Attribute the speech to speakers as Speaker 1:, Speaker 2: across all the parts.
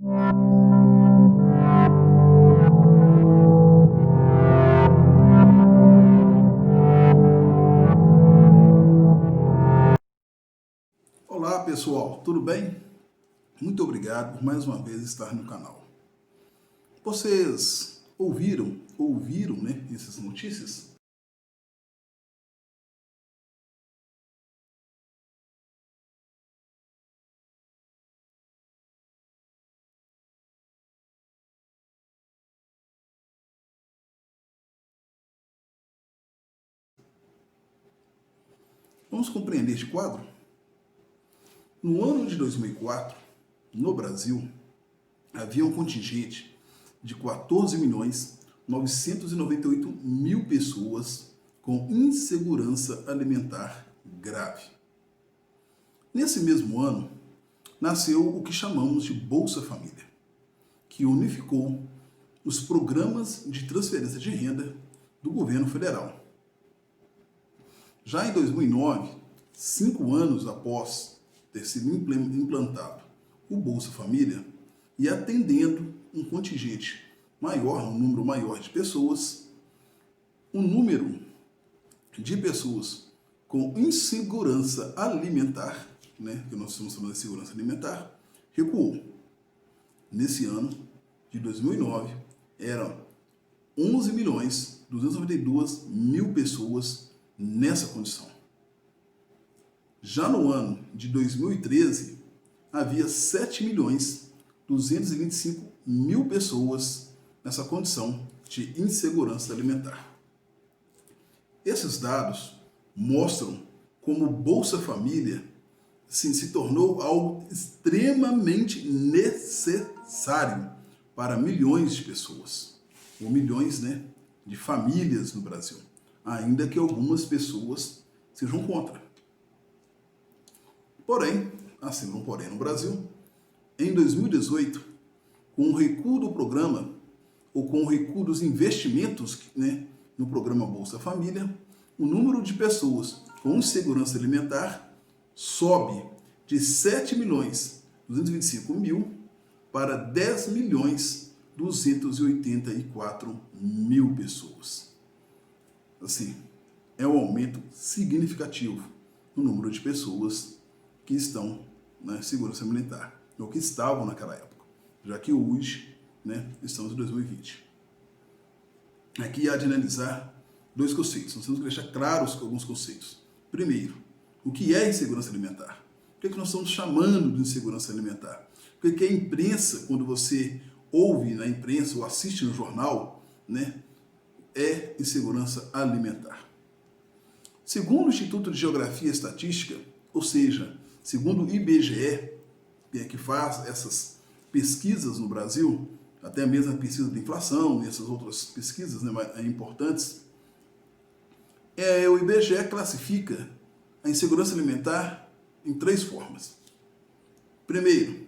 Speaker 1: Olá pessoal, tudo bem? Muito obrigado por mais uma vez estar no canal. Vocês ouviram, né, essas notícias? Vamos compreender este quadro? No ano de 2004, no Brasil, havia um contingente de 14.998.000 pessoas com insegurança alimentar grave. Nesse mesmo ano, nasceu o que chamamos de Bolsa Família, que unificou os programas de transferência de renda do governo federal. Já em 2009, 5 anos após ter sido implantado o Bolsa Família e atendendo um contingente maior, um número maior de pessoas, o número de pessoas com insegurança alimentar, né, que nós estamos falando de segurança alimentar, recuou. Nesse ano de 2009, eram 11.292.000 pessoas nessa condição. Já no ano de 2013, havia 7.225.000 pessoas nessa condição de insegurança alimentar. Esses dados mostram como o Bolsa Família se tornou algo extremamente necessário para milhões de pessoas, ou milhões, né, de famílias no Brasil, ainda que algumas pessoas sejam contra. Porém, assim não porém no Brasil, em 2018, com o recuo do programa, ou com o recuo dos investimentos, né, no programa Bolsa Família, o número de pessoas com insegurança alimentar sobe de 7.225.000 para 10.284.000 pessoas. Assim, é um aumento significativo no número de pessoas que estão na segurança alimentar, ou que estavam naquela época, já que hoje, né, estamos em 2020. Aqui há de analisar dois conceitos, nós temos que deixar claros alguns conceitos. Primeiro, o que é insegurança alimentar? O que é que nós estamos chamando de insegurança alimentar? O que é a imprensa, quando você ouve na imprensa ou assiste no jornal, né, é insegurança alimentar. Segundo o Instituto de Geografia e Estatística, ou seja, segundo o IBGE, que faz essas pesquisas no Brasil, até mesmo a pesquisa de inflação e essas outras pesquisas, né, importantes, o IBGE classifica a insegurança alimentar em 3 formas. Primeiro,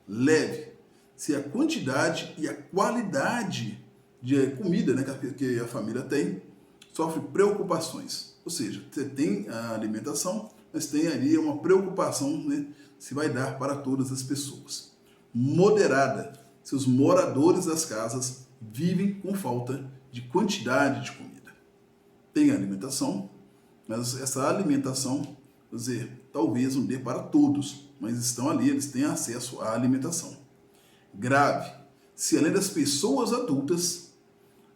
Speaker 1: leve, se a quantidade e a qualidade de comida, né, que a família tem sofre preocupações. Ou seja, você tem a alimentação, mas tem ali uma preocupação, né, se vai dar para todas as pessoas. Moderada, se os moradores das casas vivem com falta de quantidade de comida. Tem alimentação, mas essa alimentação, quer dizer, talvez não dê para todos, mas estão ali, eles têm acesso à alimentação. Grave, se além das pessoas adultas,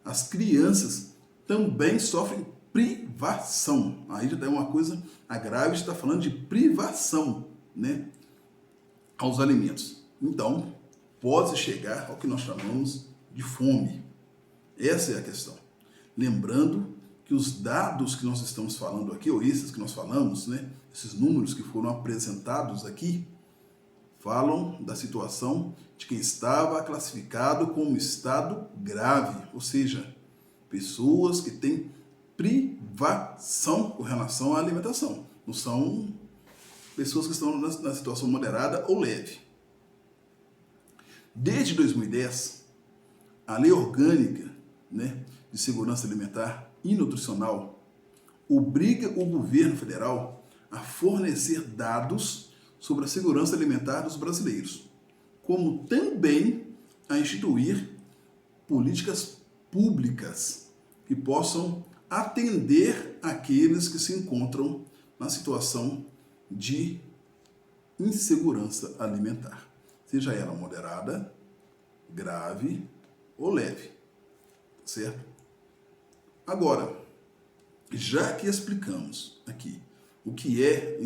Speaker 1: as crianças também sofrem privação. Aí já tem uma coisa, a grave está falando de privação, né, aos alimentos. Então, pode chegar ao que nós chamamos de fome. Essa é a questão. Lembrando que os dados que nós estamos falando aqui, ou esses que nós falamos, né, esses números que foram apresentados aqui, falam da situação de quem estava classificado como estado grave, ou seja, pessoas que têm privação com relação à alimentação. Não são pessoas que estão na situação moderada ou leve. Desde 2010, a Lei Orgânica, né, de Segurança Alimentar e Nutricional obriga o governo federal a fornecer dados sobre a segurança alimentar dos brasileiros, como também a instituir políticas públicas que possam atender aqueles que se encontram na situação de insegurança alimentar, seja ela moderada, grave ou leve, certo? Agora, já que explicamos aqui o que é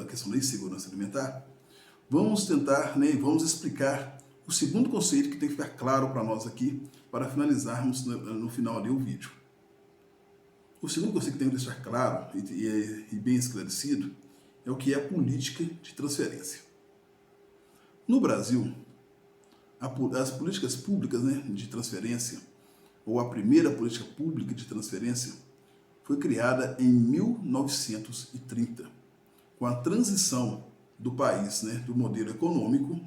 Speaker 1: a questão da insegurança alimentar, vamos tentar, vamos explicar o segundo conceito que tem que ficar claro para nós aqui, para finalizarmos no final ali o vídeo. O segundo conceito que tem que deixar claro e bem esclarecido é o que é a política de transferência. No Brasil, as políticas públicas de transferência, ou a primeira política pública de transferência, foi criada em 1930, com a transição do país, do modelo econômico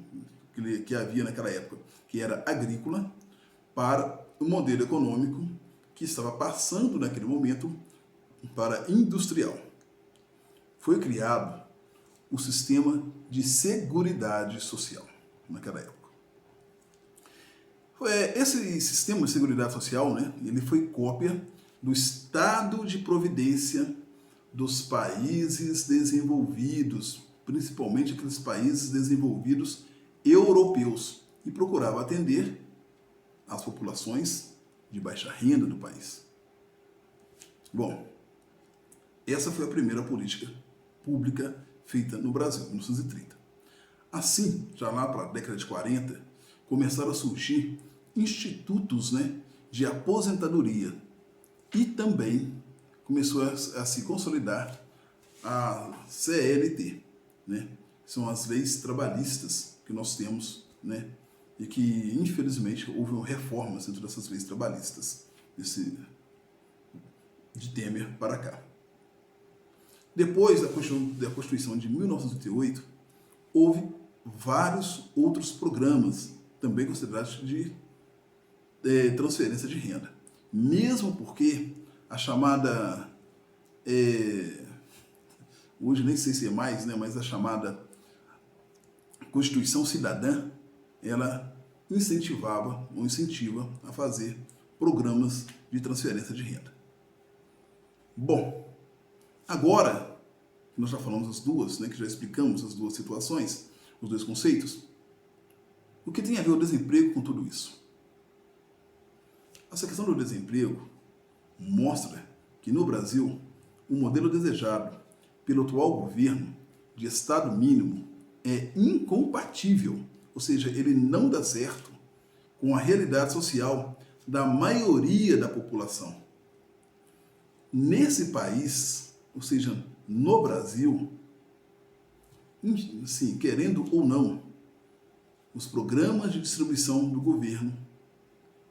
Speaker 1: que havia naquela época, que era agrícola, para o modelo econômico que estava passando naquele momento para industrial. Foi criado o sistema de Seguridade Social naquela época. Esse sistema de Seguridade Social, ele foi cópia do estado de providência dos países desenvolvidos, principalmente aqueles países desenvolvidos europeus, e procurava atender as populações de baixa renda do país. Bom, essa foi a primeira política pública feita no Brasil, em 1930. Assim, já lá para a década de 40, começaram a surgir institutos de aposentadoria e também começou a se consolidar a CLT, são as leis trabalhistas que nós temos, e que, infelizmente, houve reformas dentro dessas leis trabalhistas, de Temer para cá. Depois da Constituição de 1988, houve vários outros programas, também considerados de transferência de renda. Mesmo porque a chamada, hoje nem sei se é mais, mas a chamada Constituição Cidadã, ela incentiva a fazer programas de transferência de renda. Bom, agora que nós já falamos as duas, que já explicamos as duas situações, os dois conceitos, o que tem a ver o desemprego com tudo isso? Essa questão do desemprego mostra que no Brasil o modelo desejado pelo atual governo de Estado mínimo é incompatível, ou seja, ele não dá certo com a realidade social da maioria da população. Nesse país, ou seja, no Brasil, sim, querendo ou não, os programas de distribuição do governo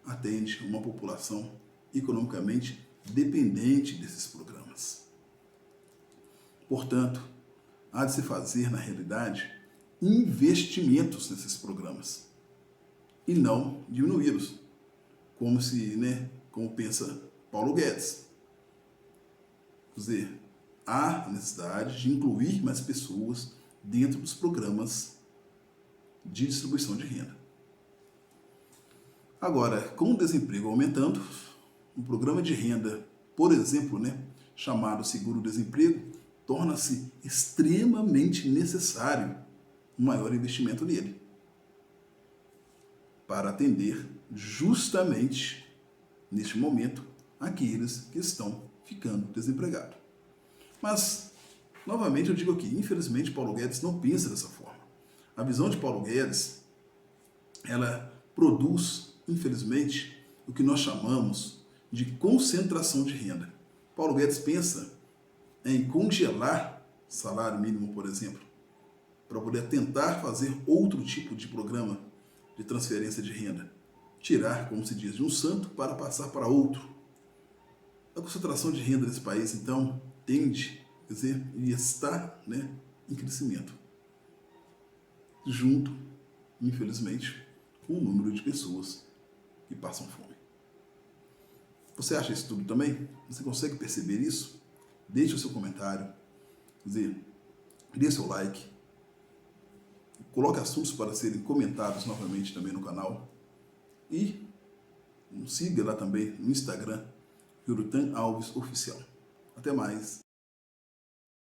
Speaker 1: atendem uma população economicamente dependente desses programas. Portanto, há de se fazer, na realidade, investimentos nesses programas e não diminuí-los, como pensa Paulo Guedes. Quer dizer, há necessidade de incluir mais pessoas dentro dos programas de distribuição de renda. Agora, com o desemprego aumentando, um programa de renda, por exemplo, chamado seguro-desemprego, torna-se extremamente necessário um maior investimento nele, para atender justamente, neste momento, aqueles que estão ficando desempregados. Mas, novamente, eu digo aqui, infelizmente, Paulo Guedes não pensa dessa forma. A visão de Paulo Guedes, ela produz, infelizmente, o que nós chamamos de concentração de renda. Paulo Guedes pensa em congelar salário mínimo, por exemplo, para poder tentar fazer outro tipo de programa de transferência de renda. Tirar, como se diz, de um santo para passar para outro. A concentração de renda nesse país, então, tende, e está em crescimento, junto, infelizmente, com o número de pessoas que passam fome. Você acha isso tudo também? Você consegue perceber isso? Deixe o seu comentário, dê seu like, coloque assuntos para serem comentados novamente também no canal. E nos siga lá também no Instagram, Yorutan Alves Oficial. Até mais.